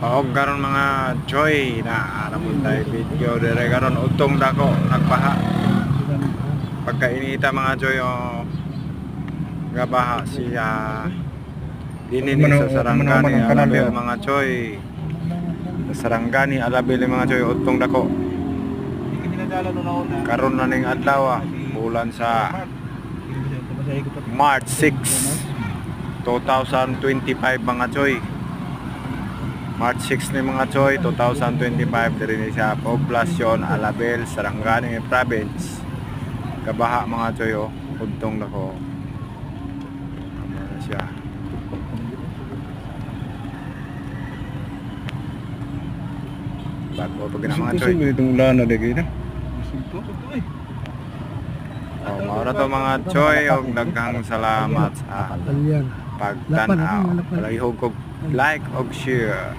Og karon mga choy na aramon tayo video dire karon utong dako nagbaha. Pagkainita mga choy gabaha siya dinini sa Sarangani Alabel mga choy. Sa Sarangani Alabel mga choy utong dako. Karon na ning adlaw bulan sa March 6 2025 mga choy. March 6 ni mga choy 2025 diri ni sa Poblasyon Alabel, Sarangani Province. Kabaha mga choy udtong dako. Ano siya. Bago pag na mga choy. Itong ulan na dagay na. Maura to mga choy og daghang salamat sa pagtan-aw. Palihog og like og share.